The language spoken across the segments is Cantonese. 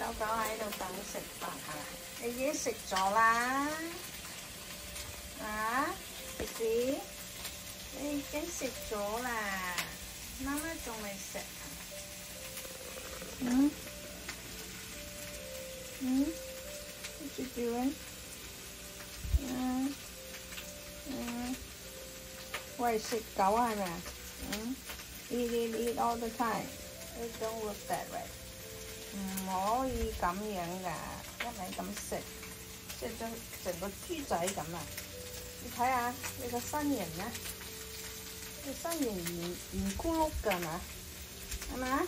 狗狗喺度等食飯係咪？你已經食咗啦，啊，弟弟，你已經食咗啦，媽媽仲未食啊？What you doing？喂，食狗係咪啊？Eat all the time. It don't work that way. 唔可以咁樣㗎，一味咁食，食咗成個豬仔咁啊！你睇下你個身形咧，你身形圓咕碌㗎嘛，係咪啊？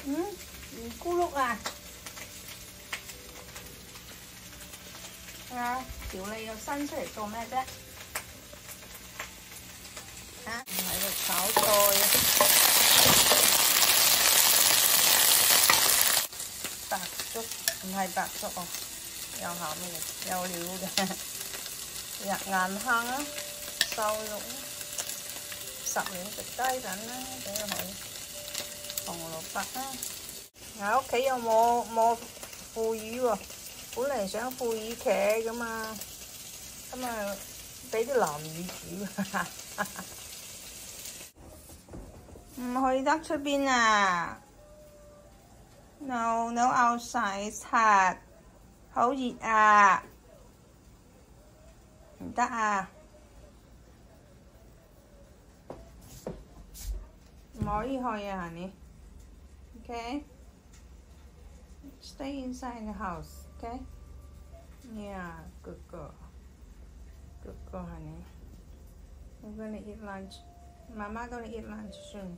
圓咕碌啊！條脷又伸出嚟做咩啫？喺度炒菜啊！白粥唔係白粥哦，有餡嘅，有料嘅，硬蝦啦，瘦肉啦，10兩隻雞蛋啦，俾佢紅蘿蔔啦。喺屋企有冇腐乳喎？本嚟想腐乳茄噶嘛，咁啊俾啲南乳煮。唔去得出邊啊 ！No outside， 柒，好熱啊！唔得啊！唔可以去啊 ，Honey。Okay？Stay inside the house. Okay? Yeah, good girl. Good girl, honey. I'm gonna eat lunch. Mama gonna eat lunch soon.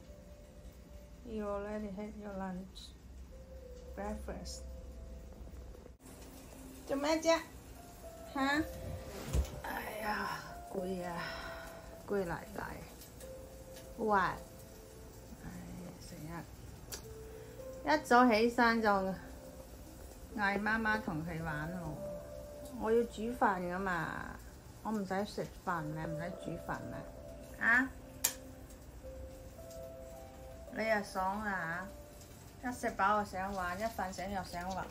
You already had your lunch. Breakfast. 做咩啫？嚇！哎呀，攰啊，攰嚟嚟。喂！唉，成日一早起身就嗌媽媽同佢玩喎。我要煮飯㗎嘛，我唔使食飯咩？唔使煮飯咩？啊？你又爽啊！一食飽就想玩，一瞓醒又想玩，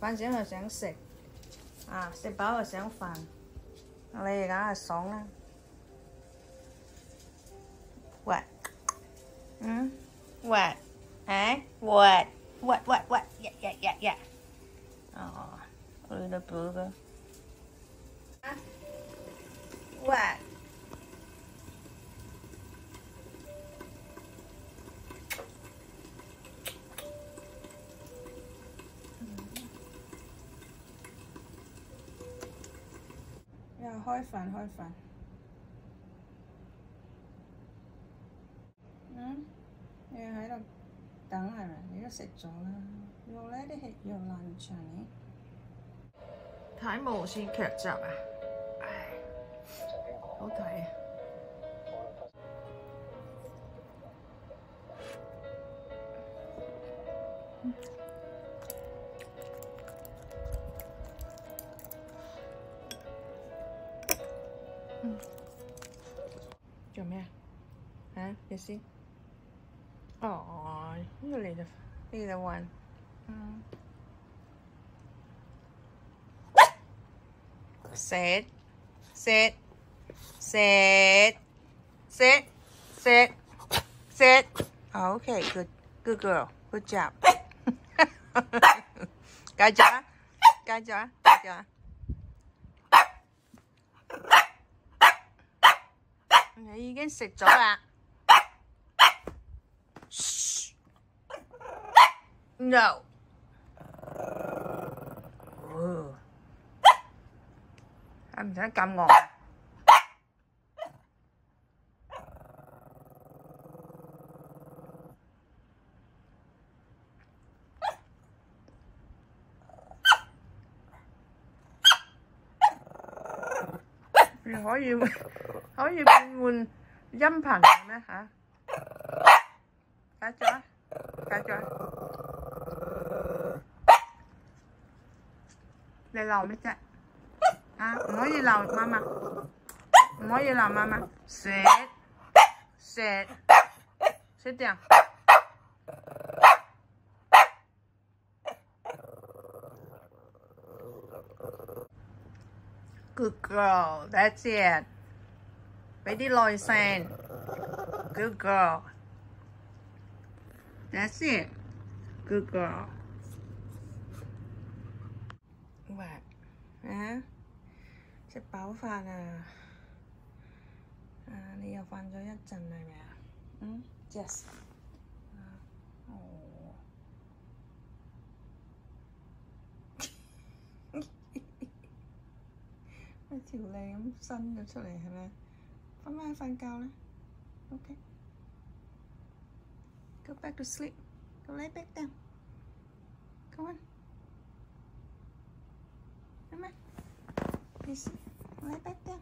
瞓醒又想食，食飽又想瞓，你而家係爽啦！喂，喂，喂，呀！哦，我的哥哥，喂。又開飯。你喺度等係咪？你都食咗啦。You already had your lunch，你睇無線劇集啊！唉，好睇啊！做咩啊？你先。哦，呢個你就玩。Sit. Okay, good girl. Good job. 繼續啊！你已經食咗啦。No。係唔使撳我？你可以變換音頻嘅咩嚇？繼續。你鬧咩啫？唔可以鬧媽媽，唔可以鬧媽媽。Sit down。Good girl. That's it. 俾啲耐性。Good girl. That's it. Good girl. 喂，啊？食飽飯啊？你又瞓咗一陣係咪啊？Yes。一條脷咁伸咗出嚟係咪？瞓返去瞓覺啦。OK。Go back to sleep. Go lay back down. Go on. Come on. You see? Lay back down.